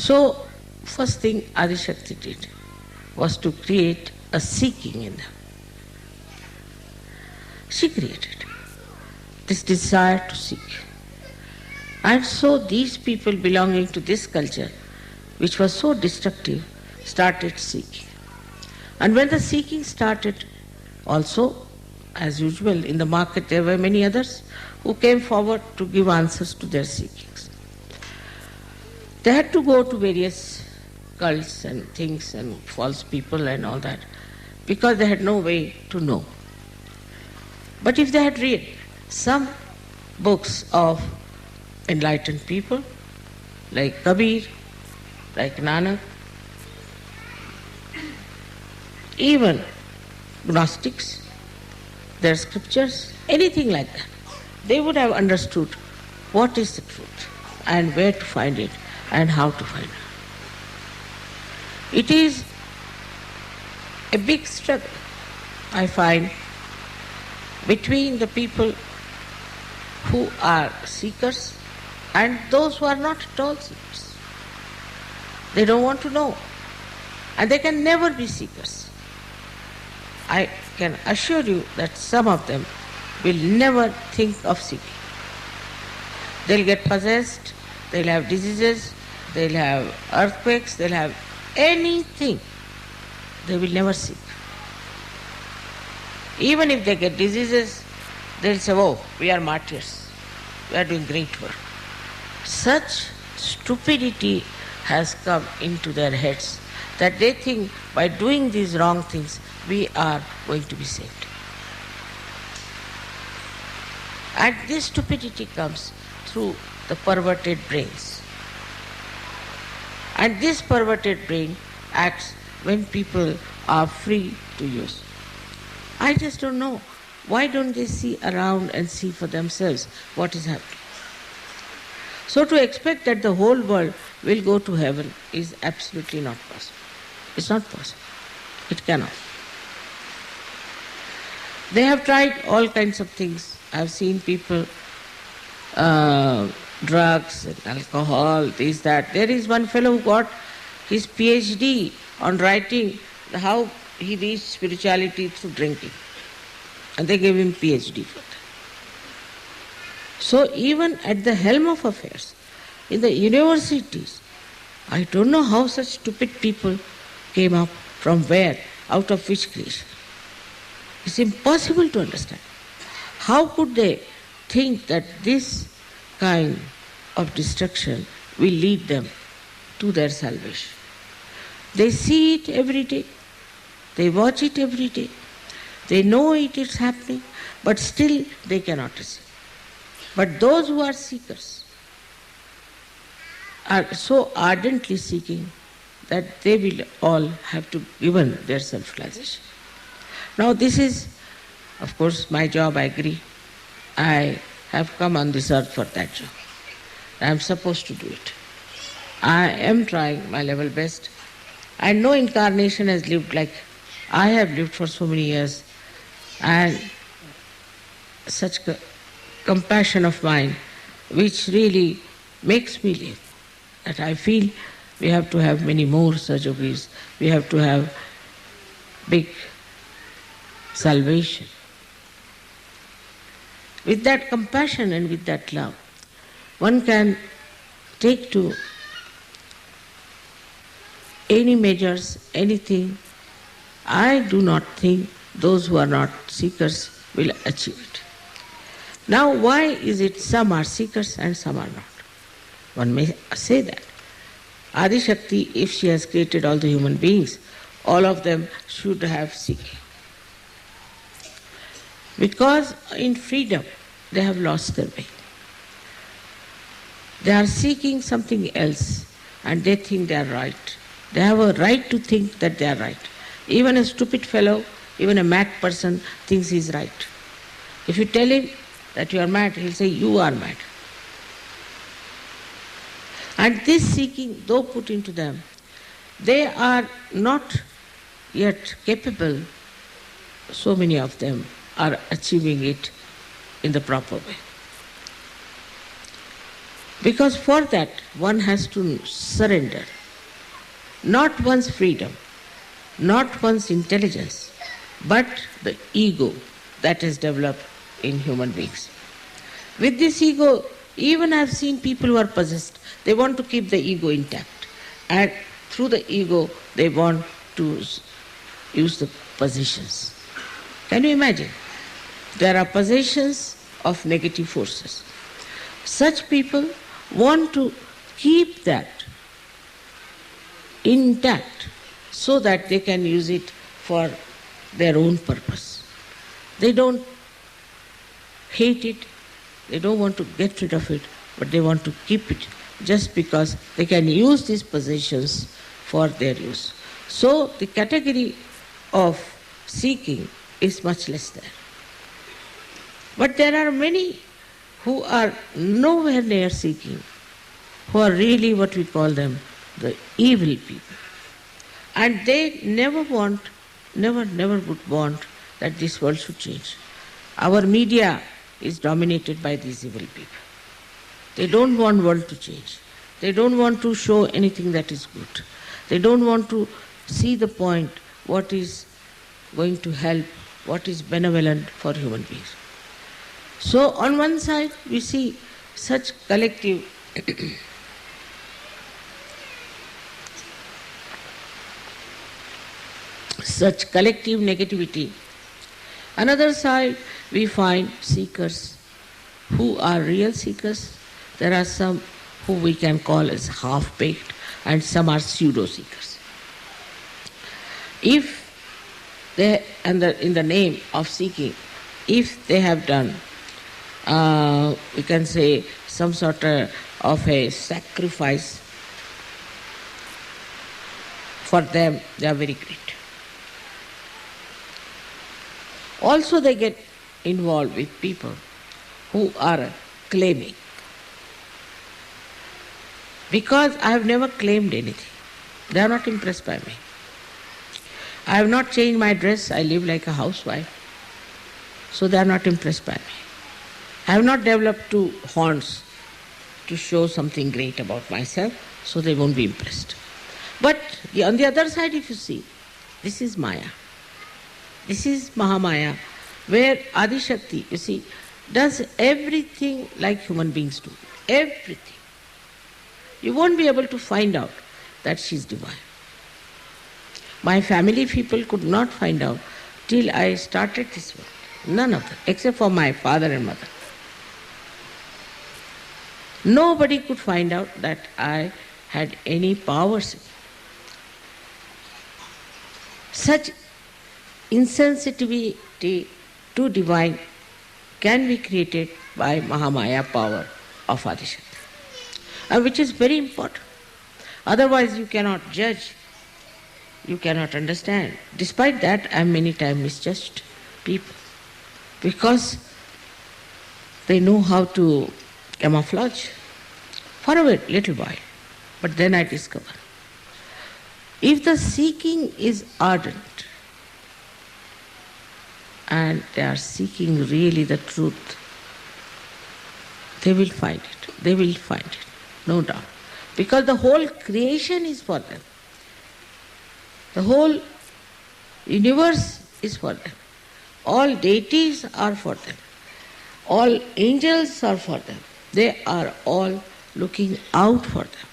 So, first thing Adi Shakti did was to create a seeking in them. She created this desire to seek. And so these people belonging to this culture, which was so destructive, started seeking. And when the seeking started, also, as usual, in the market there were many others who came forward to give answers to their seekings. They had to go to various cults and things and false people and all that, because they had no way to know. But if they had read some books of enlightened people, like Kabir, like Nanak, even Gnostics, their scriptures, anything like that, they would have understood what is the truth and where to find it and how to find it. It is a big struggle, I find, between the people who are seekers and those who are not at all seekers. They don't want to know, and they can never be seekers. I can assure you that some of them will never think of seeking. They'll get possessed, they'll have diseases, they'll have earthquakes, they'll have anything. They will never seek. Even if they get diseases, they'll say, oh, we are martyrs, we are doing great work. Such stupidity has come into their heads that they think by doing these wrong things, we are going to be saved. And this stupidity comes through the perverted brains. And this perverted brain acts when people are free to use. I just don't know. Why don't they see around and see for themselves what is happening? So to expect that the whole world will go to heaven is absolutely not possible. It's not possible. It cannot. They have tried all kinds of things. I've seen people, drugs and alcohol, this, that. There is one fellow who got his PhD on writing how he reached spirituality through drinking. And they gave him PhD for that. So even at the helm of affairs, in the universities, I don't know how such stupid people came up, from where, out of which creation. It's impossible to understand. How could they think that this kind of destruction will lead them to their salvation? They see it every day. They watch it every day. They know it is happening, but still they cannot receive. But those who are seekers are so ardently seeking that they will all have to given their self-realization. Now this is, of course, my job, I agree. I have come on this earth for that job. I am supposed to do it. I am trying my level best. And no incarnation has lived like I have lived for so many years. And such compassion of mine, which really makes me live. That I feel we have to have many more such yogis. We have to have big salvation. With that compassion and with that love, one can take to any measures, anything. I do not think those who are not seekers will achieve it. Now, why is it some are seekers and some are not? One may say that. Adi Shakti, if she has created all the human beings, all of them should have seeking. Because in freedom, they have lost their way. They are seeking something else and they think they are right. They have a right to think that they are right. Even a stupid fellow, even a mad person thinks he is right. If you tell him that you are mad, he'll say, you are mad. And this seeking, though put into them, they are not yet capable, so many of them are achieving it in the proper way. Because for that one has to surrender not one's freedom, not one's intelligence, but the ego that is developed in human beings. With this ego, even I have seen people who are possessed, they want to keep the ego intact. And through the ego, they want to use the possessions. Can you imagine? There are possessions of negative forces. Such people want to keep that intact so that they can use it for their own purpose. They don't hate it, they don't want to get rid of it, but they want to keep it just because they can use these possessions for their use. So the category of seeking is much less there. But there are many who are nowhere near seeking, who are really what we call them the evil people. And they never would want that this world should change. Our media is dominated by these evil people. They don't want the world to change. They don't want to show anything that is good. They don't want to see the point, what is going to help, what is benevolent for human beings. So on one side we see such collective negativity. Another side we find seekers who are real seekers. There are some who we can call as half-baked and some are pseudo-seekers. If they, in the name of seeking, if they have done, we can say, some sort of a sacrifice, for them they are very great. Also they get involved with people who are claiming. Because I have never claimed anything. They are not impressed by me. I have not changed my dress, I live like a housewife. So they are not impressed by me. I have not developed two horns to show something great about myself, so they won't be impressed. But on the other side, if you see, this is Maya. This is Mahamaya, where Adi Shakti, you see, does everything like human beings do. Everything. You won't be able to find out that she is divine. My family people could not find out till I started this work. None of them, except for my father and mother. Nobody could find out that I had any powers. Such insensitivity to divine can be created by Mahamaya power of Adishakti, which is very important. Otherwise you cannot judge, you cannot understand. Despite that, I am many times misjudged people because they know how to camouflage for a little while. But then I discover, if the seeking is ardent and they are seeking really the truth, they will find it. They will find it, no doubt. Because the whole creation is for them. The whole universe is for them. All deities are for them. All angels are for them. They are all looking out for them.